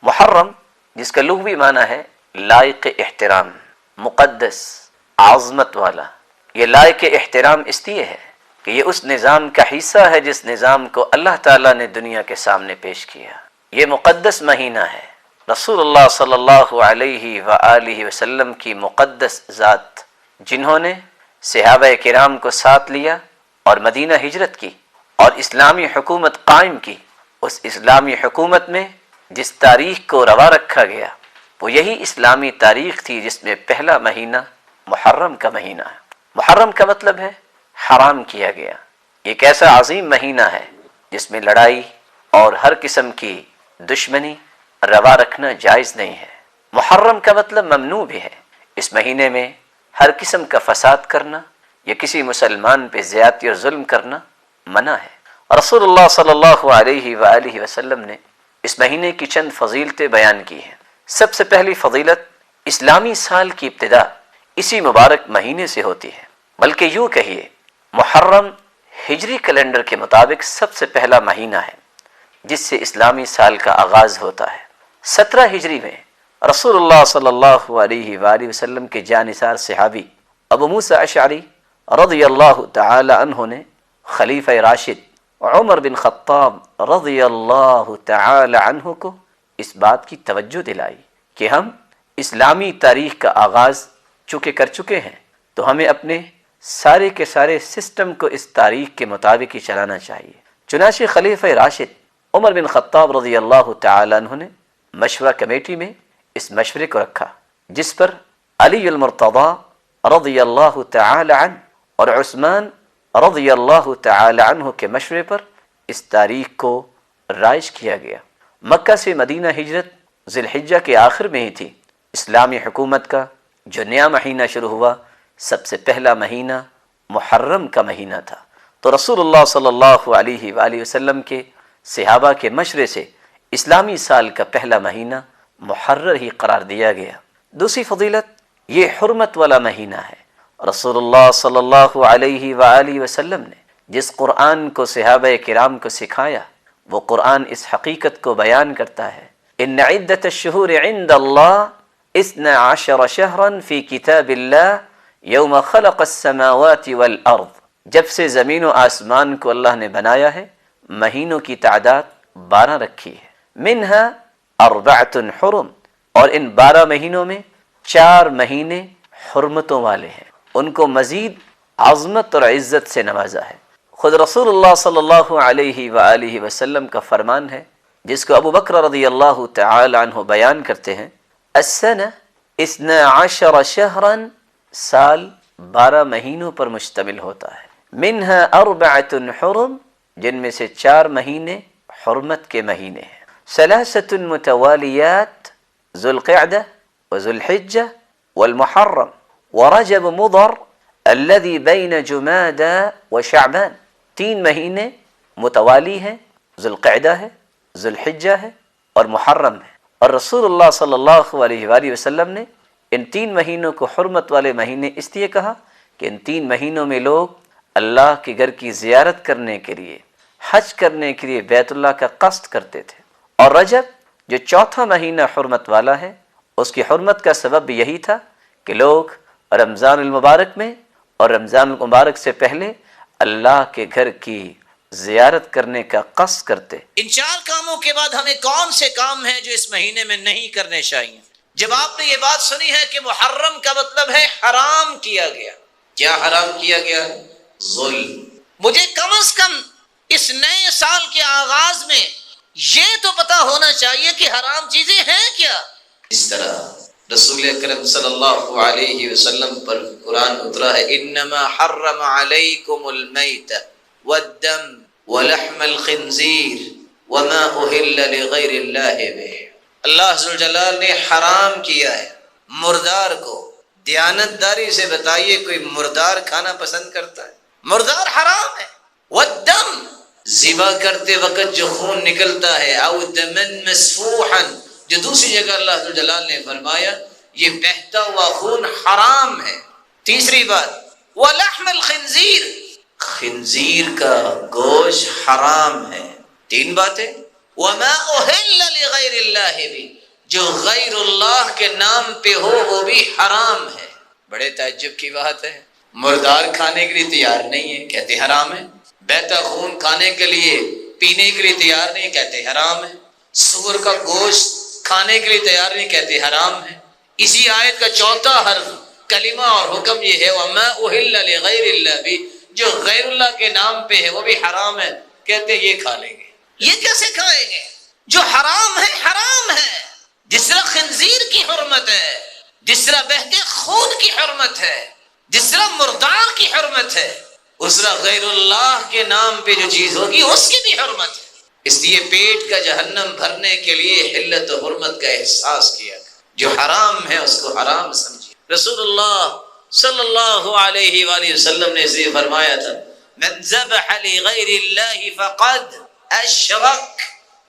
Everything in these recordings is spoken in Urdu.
محرم جس کا لغوی معنی ہے لائق احترام، مقدس، عظمت والا. یہ لائق احترام اس لیے ہے کہ یہ اس نظام کا حصہ ہے جس نظام کو اللہ تعالیٰ نے دنیا کے سامنے پیش کیا. یہ مقدس مہینہ ہے. رسول اللہ صلی اللہ علیہ وآلہ وسلم کی مقدس ذات جنہوں نے صحابہ کرام کو ساتھ لیا اور مدینہ ہجرت کی اور اسلامی حکومت قائم کی، اس اسلامی حکومت میں جس تاریخ کو روا رکھا گیا وہ یہی اسلامی تاریخ تھی جس میں پہلا مہینہ محرم کا مہینہ ہے. محرم کا مطلب ہے حرام کیا گیا. ایک ایسا عظیم مہینہ ہے جس میں لڑائی اور ہر قسم کی دشمنی روا رکھنا جائز نہیں ہے. محرم کا مطلب ممنوع بھی ہے. اس مہینے میں ہر قسم کا فساد کرنا یا کسی مسلمان پہ زیادتی اور ظلم کرنا منع ہے. رسول اللہ صلی اللہ علیہ وآلہ وسلم نے اس مہینے کی چند فضیلتیں بیان کی ہیں. سب سے پہلی فضیلت اسلامی سال کی ابتدا اسی مبارک مہینے سے ہوتی ہے، بلکہ یوں کہیے محرم ہجری کیلنڈر کے مطابق سب سے پہلا مہینہ ہے جس سے اسلامی سال کا آغاز ہوتا ہے. 17 ہجری میں رسول اللہ صلی اللہ علیہ وآلہ وسلم کے جانثار صحابی ابو موسیٰ اشعری رضی اللہ تعالی عنہ نے خلیفہ راشد عمر بن خطاب رضی اللہ تعالی عنہ کو اس بات کی توجہ دلائی کہ ہم اسلامی تاریخ کا آغاز چونکہ کر چکے ہیں تو ہمیں اپنے سارے کے سارے سسٹم کو اس تاریخ کے مطابق ہی چلانا چاہیے. چنانچہ خلیفہ راشد عمر بن خطاب رضی اللہ تعالی عنہ نے مشورہ کمیٹی میں اس مشورے کو رکھا جس پر علی المرتضی رضی اللہ تعالی عنہ اور عثمان رضی اللہ تعالی عنہ کے مشورے پر اس تاریخ کو رائج کیا گیا. مکہ سے مدینہ ہجرت ذی الحجہ کے آخر میں ہی تھی. اسلامی حکومت کا جو نیا مہینہ شروع ہوا سب سے پہلا مہینہ محرم کا مہینہ تھا. تو رسول اللہ صلی اللہ علیہ وآلہ وسلم کے صحابہ کے مشورے سے اسلامی سال کا پہلا مہینہ محرر ہی قرار دیا گیا. دوسری فضیلت یہ حرمت والا مہینہ ہے. رسول اللہ صلی اللہ علیہ وآلہ وسلم نے جس قرآن کو صحابہ کرام کو سکھایا وہ قرآن اس حقیقت کو بیان کرتا ہے ان عدت الشہور عند اللہ 12 شہرا فی کتاب اللہ یوم خلق السماوات والارض. جب سے زمین و آسمان کو اللہ نے بنایا ہے مہینوں کی تعداد 12 رکھی ہے. منہا 4 حرم، اور ان 12 مہینوں میں 4 مہینے حرمتوں والے ہیں، ان کو مزید عظمت اور عزت سے نوازا ہے. خود رسول اللہ صلی اللہ علیہ وآلہ وسلم کا فرمان ہے جس کو ابو بکر رضی اللہ تعالی عنہ بیان کرتے ہیں السنہ 12 شہرا، سال 12 مہینوں پر مشتمل ہوتا ہے. منہا 4 حرم، جن میں سے 4 مہینے حرمت کے مہینے ہیں. 3 متوالیات، ذو القعدہ وذو الحجہ والمحرم ورجب مضر الذي بین جمادى وشعبان. 3 مہینے متوالی ہیں، ذو القعدہ ہے، ذو الحجہ ہے اور محرم ہے. اور رسول اللہ صلی اللہ علیہ وآلہ وسلم نے ان 3 مہینوں کو حرمت والے مہینے اس لیے کہا کہ ان 3 مہینوں میں لوگ اللہ کے گھر کی زیارت کرنے کے لیے، حج کرنے کے لیے بیت اللہ کا قصد کرتے تھے. اور رجب جو 4تھا مہینہ حرمت والا ہے اس کی حرمت کا سبب یہی تھا کہ لوگ رمضان المبارک میں اور رمضان المبارک سے پہلے اللہ کے گھر کی زیارت کرنے کا قصد کرتے. ان 4 کاموں کے بعد ہمیں کون سے کام ہیں جو اس مہینے میں نہیں کرنے چاہیے؟ جب آپ نے یہ بات سنی ہے کہ محرم کا مطلب ہے حرام کیا گیا، کیا حرام کیا گیا؟ ظلم. مجھے کم از کم اس نئے سال کے آغاز میں یہ تو پتا ہونا چاہیے کہ حرام چیزیں ہیں کیا. اس طرح رسول اکرم صلی اللہ علیہ وسلم پر قرآن اترا ہے انما حرم علیکم المیت والدم ولحم الخنزیر وما اہل لغیر اللہ بہ. اللہ ذوالجلال نے حرام کیا ہے مردار کو. دیانتداری سے بتائیے کوئی مردار کھانا پسند کرتا ہے؟ مردار حرام ہے. والدم، ذبح کرتے وقت جو خون نکلتا ہے، او دمن مسفوحا، جو دوسری جگہ اللہ ذوالجلال نے فرمایا یہ بہتا ہوا خون حرام ہے. تیسری بات ولحم الخنزیر، خنزیر کا گوشت حرام ہے. 3 باتیں. وما اہل لغیر اللہ بھی، جو غیر اللہ کے نام پہ ہو وہ بھی حرام ہے۔ بڑے تعجب کی بات ہے، مردار کھانے کے لیے تیار نہیں ہے کہتے حرام ہے، بہتا خون کھانے کے لیے پینے کے لیے تیار نہیں کہتے حرام ہے، سور کا گوشت کھانے کے لیے تیار نہیں کہتے حرام ہے۔ اسی آیت کا چوتھا حرف کلمہ اور حکم یہ ہے وما اہل لغیر اللہ بھی، جو غیر اللہ کے نام پہ ہے وہ بھی حرام ہے، کہتے یہ کھا لیں گے۔ یہ کیسے کھائیں گے؟ جو حرام ہے حرام ہے، جس طرح خنزیر کی حرمت ہے، جس طرح بہتے خون کی حرمت ہے، جس طرح مردار کی حرمت ہے، اس طرح غیر اللہ کے نام پہ جو چیز ہوگی اس کی بھی حرمت ہے۔ اس لیے پیٹ کا جہنم بھرنے کے لیے حلت و حرمت کا احساس کیا گیا، جو حرام ہے اس کو حرام سمجھے۔ رسول اللہ صلی اللہ علیہ وآلہ وسلم نے اسے فرمایا تھا من ذبح لغیر اللہ فقد اشرک،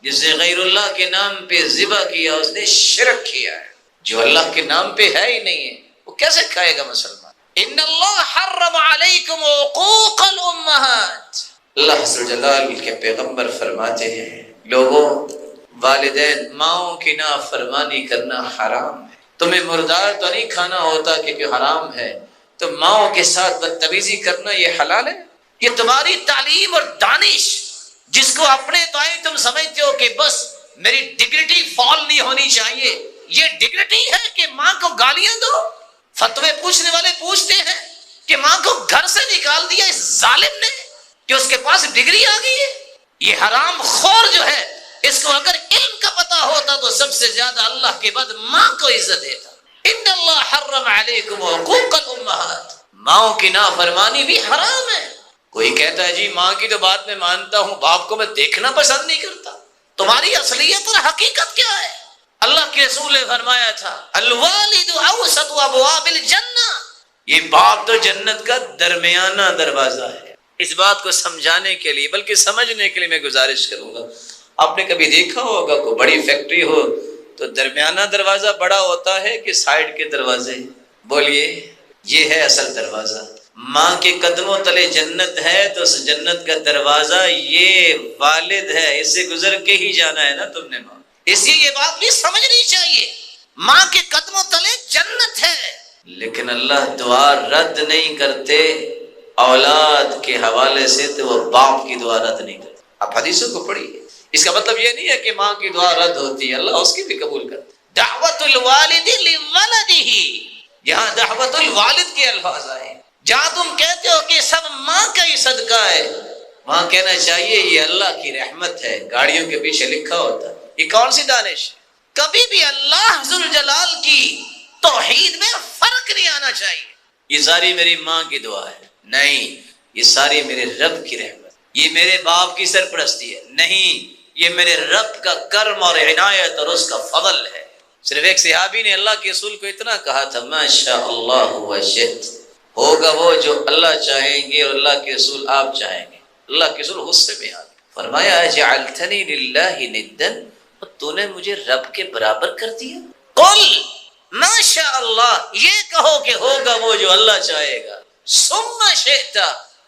جس نے غیر اللہ کے نام پہ ذبح کیا اس نے شرک کیا ہے۔ جو اللہ کے نام پہ ہے ہی نہیں ہے وہ کیسے کھائے گا مسلمان؟ ان اللہ حرم علیکم عقوق الامہات، اللہ عز و جلال کے پیغمبر فرماتے ہیں لوگوں، والدین ماؤں کی نافرمانی کرنا حرام ہے۔ تمہیں مردار تو نہیں کھانا ہوتا کہ حرام ہے، تو ماؤں کے ساتھ بدتمیزی کرنا یہ حلال ہے؟ یہ تمہاری تعلیم اور دانش جس کو اپنے تو آئی تم سمجھتے ہو کہ بس میری ڈگنیٹی فال نہیں ہونی چاہیے، یہ ڈگنیٹی ہے کہ ماں کو گالیاں دو؟ فتوے پوچھنے والے پوچھتے ہیں کہ ماں کو گھر سے نکال دیا اس ظالم نے کہ اس کے پاس ڈگری آ گئی ہے۔ یہ حرام خور جو ہے اس کو اگر علم کا پتہ ہوتا تو سب سے زیادہ اللہ کے بعد ماں کو عزت دیتا۔ ان اللہ حرم علیکم عقوق الامہات، ماؤں کی نافرمانی بھی حرام ہے۔ کوئی کہتا ہے جی ماں کی تو بات میں مانتا ہوں، باپ کو میں دیکھنا پسند نہیں کرتا۔ تمہاری اصلیت اور حقیقت کیا ہے؟ اللہ کے رسول نے فرمایا تھا الوالد اوسط ابواب الجنہ، یہ باپ تو جنت کا درمیانہ دروازہ ہے۔ اس بات کو سمجھانے کے لیے بلکہ سمجھنے کے لیے میں گزارش کروں گا، آپ نے کبھی دیکھا ہوگا کوئی بڑی فیکٹری ہو تو درمیانہ دروازہ بڑا ہوتا ہے کہ سائڈ کے دروازے؟ بولیے، یہ ہے اصل دروازہ۔ ماں کے قدموں تلے جنت ہے تو اس جنت کا دروازہ یہ والد ہے، اس سے گزر کے ہی جانا ہے نا تم نے ماں۔ اس لیے یہ بات بھی سمجھنی چاہیے، ماں کے قدموں تلے جنت ہے، لیکن اللہ دعا رد نہیں کرتے اولاد کے حوالے سے، تو وہ باپ کی دعا رد نہیں کرتے۔ آپ حدیثوں کو پڑھیے، اس کا مطلب یہ نہیں ہے کہ ماں کی دعا رد ہوتی ہے، اللہ اس کی بھی قبول کرتا۔ دعوت الوالد لولدہ، یہاں دعوت الوالد کے الفاظ آئے۔ جہاں تم کہتے ہو کہ سب ماں کا ہی صدقہ ہے، وہاں کہنا چاہیے یہ اللہ کی رحمت ہے۔ گاڑیوں کے پیچھے لکھا ہوتا ہے، یہ کون سی دانش ہے؟ کبھی بھی اللہ ذوالجلال کی توحید میں فرق نہیں آنا چاہیے۔ یہ ساری میری ماں کی دعا ہے، نہیں، یہ ساری میرے رب کی رحمت، یہ میرے باپ کی سرپرستی ہے، نہیں، یہ میرے رب کا کرم اور عنایت اور اس کا فضل ہے۔ صرف ایک صحابی نے اللہ کے رسول کو اتنا کہا تھا ما شاء اللہ وشئت، ہوگا وہ جو اللہ چاہیں گے اور اللہ کے رسول آپ چاہیں گے۔ اللہ کے رسول غصے میں آ گئے، فرمایا جعلتنی للہ ندا، تو نے مجھے رب کے برابر کر دیا۔ قل ما شاء اللہ، یہ کہو کہ ہوگا وہ جو اللہ چاہے گا، ثم شئت،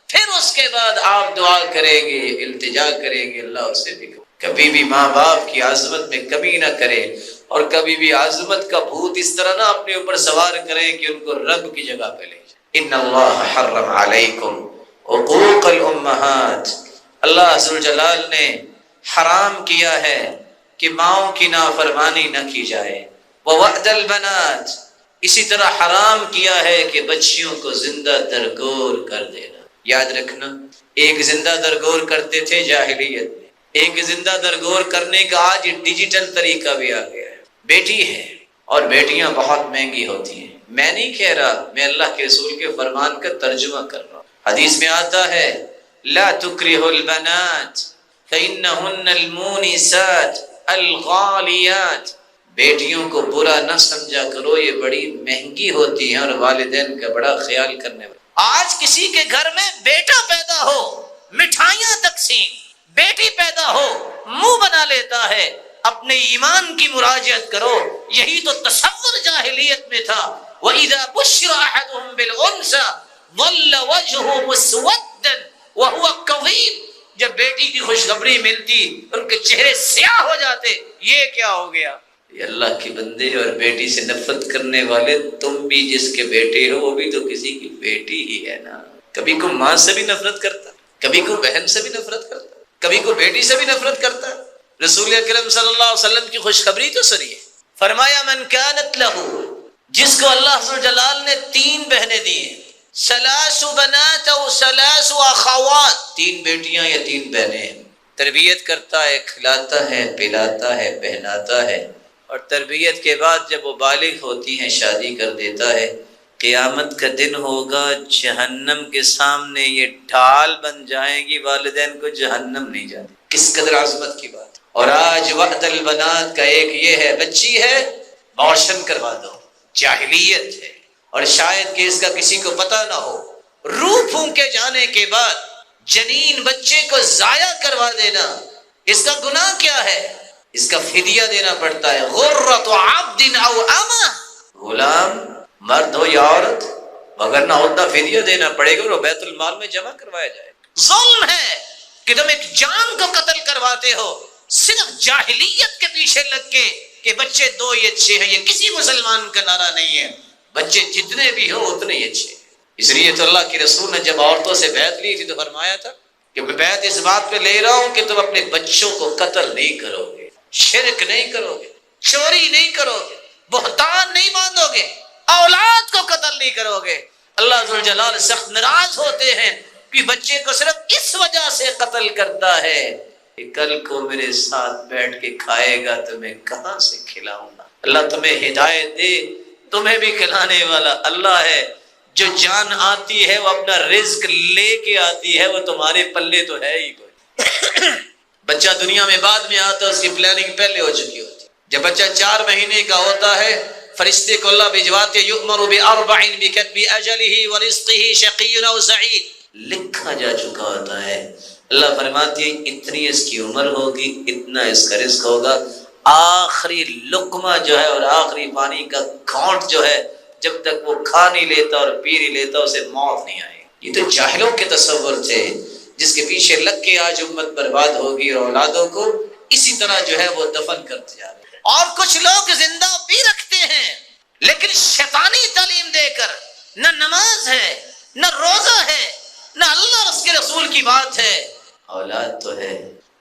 پھر اس کے بعد آپ دعا کریں گے، التجا کریں گے، اللہ اسے بھی۔ کبھی بھی ماں باپ کی عظمت میں کمی نہ کرے، اور کبھی بھی عظمت کا بھوت اس طرح نہ اپنے اوپر سوار کریں کہ ان کو رب کی جگہ پہ لے جائے۔ ان اللہ حرم علیکم عقوق الامہات، اللہ عز و جلال نے حرام کیا ہے کہ ماؤں کی نافرمانی نہ کی جائے۔ ووعد البنات، اسی طرح حرام کیا ہے کہ بچیوں کو زندہ درگور کر دینا۔ یاد رکھنا، ایک زندہ درگور کرتے تھے جاہلیت میں، ایک زندہ درگور کرنے کا آج ڈیجیٹل طریقہ بھی آ گیا ہے۔ بیٹی ہے اور بیٹیاں بہت مہنگی ہوتی ہیں، میں نہیں کہہ رہا، میں اللہ کے رسول کے فرمان کا ترجمہ کر رہا ہوں۔ حدیث میں آتا ہے لا تکرہوا البنات فإنہن المونسات الغالیات، بیٹیوں کو برا نہ سمجھا کرو، یہ بڑی مہنگی ہوتی ہیں اور والدین کا بڑا خیال کرنے والی۔ آج کسی کے گھر میں بیٹا پیدا ہو مٹھائیاں تقسیم، بیٹی پیدا ہو منہ بنا لیتا ہے۔ اپنے ایمان کی مراجعت کرو، یہی تو تصور جاہلیت میں تھا۔ وَإِذَا بُشِّرَ أَحَدُهُم بِالْأُنثىٰ ظَلَّ وَجْهُهُ مُسْوَدًّا وَهُوَ كَظِيمٌ، جب بیٹی کی خوشخبری ملتی ان کے چہرے سیاہ ہو جاتے، یہ کیا ہو گیا؟ یہ اللہ کے بندے اور بیٹی سے نفرت کرنے والے، تم بھی جس کے بیٹے ہو وہ بھی تو کسی کی بیٹی ہی ہے نا۔ کبھی کوئی ماں سے بھی نفرت کرتا، کبھی کوئی بہن سے بھی نفرت کرتا، کبھی کوئی بیٹی سے بھی نفرت کرتا۔ رسول اکرم صلی اللہ علیہ وسلم کی خوشخبری تو سنیے، فرمایا من کانت لہو، جس کو اللہ عز و جلال نے 3 بہنیں دی ہیں، ثلاث بنات و ثلاث اخوات، 3 بیٹیاں یا 3 بہنیں ہیں، تربیت کرتا ہے، کھلاتا ہے، پلاتا ہے، پہناتا ہے، اور تربیت کے بعد جب وہ بالغ ہوتی ہیں شادی کر دیتا ہے، قیامت کا دن ہوگا، جہنم کے سامنے یہ ڈھال بن جائیں گی، والدین کو جہنم نہیں جاتی۔ کس قدر عظمت کی بات۔ اور آج وعد البنات کا ایک یہ ہے، بچی ہے روشن کروا دو، جاہلیت ہے، اور شاید کہ اس کا کسی کو پتہ نہ ہو، روح پھونکے جانے کے بعد جنین بچے کو ضائع کروا دینا، اس کا گناہ کیا ہے؟ اس کا فدیہ دینا پڑتا ہے، غرۃ عبد او امہ، غلام مرد ہو یا عورت، مگر نہ ہوتا فدیہ دینا پڑے گا اور بیت المال میں جمع کروایا جائے گا۔ ظلم ہے کہ تم ایک جان کو قتل کرواتے ہو صرف جاہلیت کے پیچھے لگ کے کہ بچے 2 ہی اچھے ہیں۔ یہ کسی مسلمان کا نعرہ نہیں ہے، بچے جتنے بھی ہوں اتنے ہی اچھے ہیں۔ اس لیے تو اللہ کے رسول نے جب عورتوں سے بیعت لی تھی تو فرمایا تھا کہ میں بیعت اس بات پہ لے رہا ہوں کہ تم اپنے بچوں کو قتل نہیں کرو گے، شرک نہیں کرو گے، چوری نہیں کرو گے، بہتان نہیں باندھو گے، اولاد کو قتل نہیں کرو گے۔ اللہ ذوالجلال سخت ناراض ہوتے ہیں کہ بچے کو صرف اس وجہ سے قتل کرتا ہے کہ کل کو میرے ساتھ بیٹھ کے کھائے گا تو میں کہاں سے کھلاؤں گا۔ اللہ تمہیں ہدایت دے، تمہیں بھی کھلانے والا اللہ ہے۔ جو جان آتی ہے وہ اپنا رزق لے کے آتی ہے، وہ تمہارے پلے تو ہے ہی کوئی۔ بچہ دنیا میں بعد میں آتا ہے، اس کی پلاننگ پہلے ہو چکی ہوتی ہے۔ جب بچہ 4 مہینے کا ہوتا ہے، فرشتے کو اللہ بھجواتے، یؤمر باربع بکتب اجلہ ورزقہ شقی او سعید، لکھا جا چکا ہوتا ہے۔ اللہ فرماتے ہیں اتنی اس کی عمر ہوگی، اتنا اس کا رزق ہوگا، آخری لقمہ جو ہے اور آخری پانی کا گھونٹ جو ہے جب تک وہ کھا نہیں لیتا اور پی نہیں لیتا اسے موت نہیں آئے۔ یہ تو جاہلوں کے تصور تھے جس کے پیچھے لگ کے آج امت برباد ہوگی اور اولادوں کو اسی طرح جو ہے وہ دفن کرتے جا رہے ہیں۔ اور کچھ لوگ زندہ بھی رکھتے ہیں لیکن شیطانی تعلیم دے کر، نہ نماز ہے، نہ روزہ ہے، نہ اللہ اور اس کے رسول کی بات ہے۔ اولاد تو ہے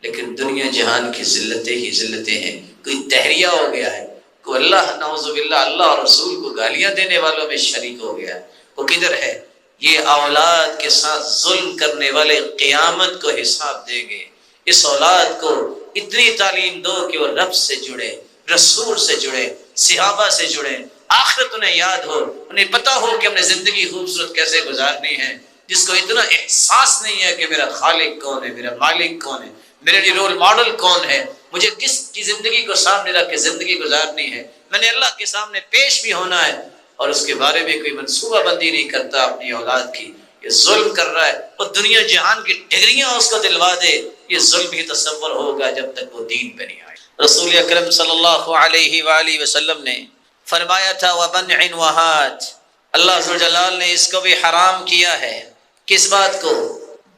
لیکن دنیا جہان کی ذلتیں ہی ذلتیں ہیں۔ کوئی تہریہ ہو گیا ہے، کوئی اللہ نعوذ باللہ اللہ اور رسول کو گالیاں دینے والوں میں شریک ہو گیا ہے، وہ کدھر ہے؟ یہ اولاد کے ساتھ ظلم کرنے والے قیامت کو حساب دیں گے۔ اس اولاد کو اتنی تعلیم دو کہ وہ رب سے جڑے، رسول سے جڑے، صحابہ سے جڑے، آخرت انہیں یاد ہو، انہیں پتہ ہو کہ ہم نے زندگی خوبصورت کیسے گزارنی ہے۔ جس کو اتنا احساس نہیں ہے کہ میرا خالق کون ہے، میرا مالک کون ہے، میرے لیے رول ماڈل کون ہے، مجھے کس کی زندگی کو سامنے رکھ کے زندگی گزارنی ہے، میں نے اللہ کے سامنے پیش بھی ہونا ہے، اور اس کے بارے میں کوئی منصوبہ بندی نہیں کرتا اپنی اولاد کی، یہ ظلم کر رہا ہے۔ اور دنیا جہان کی ڈگریاں اس کو دلوا دے، یہ ظلم ہی تصور ہوگا جب تک وہ دین پہ نہیں آئے۔ رسول اکرم صلی اللہ علیہ وآلہ وسلم نے فرمایا تھا وَمَنْعٍ وَهَاتٍ، اللہ ذوالجلال نے اس کو بھی حرام کیا ہے۔ کس بات کو؟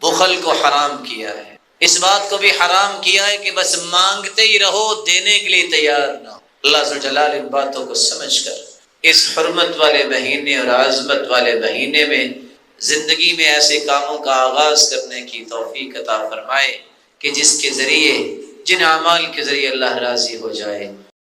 بخل کو حرام کیا ہے۔ اس بات کو بھی حرام کیا ہے کہ بس مانگتے ہی رہو، دینے کے لیے تیار نہ ہو۔ اللہ ذوالجلال ان باتوں کو سمجھ کر اس حرمت والے مہینے اور عظمت والے مہینے میں زندگی میں ایسے کاموں کا آغاز کرنے کی توفیق عطا فرمائے کہ جس کے ذریعے، جن اعمال کے ذریعے اللہ راضی ہو جائے۔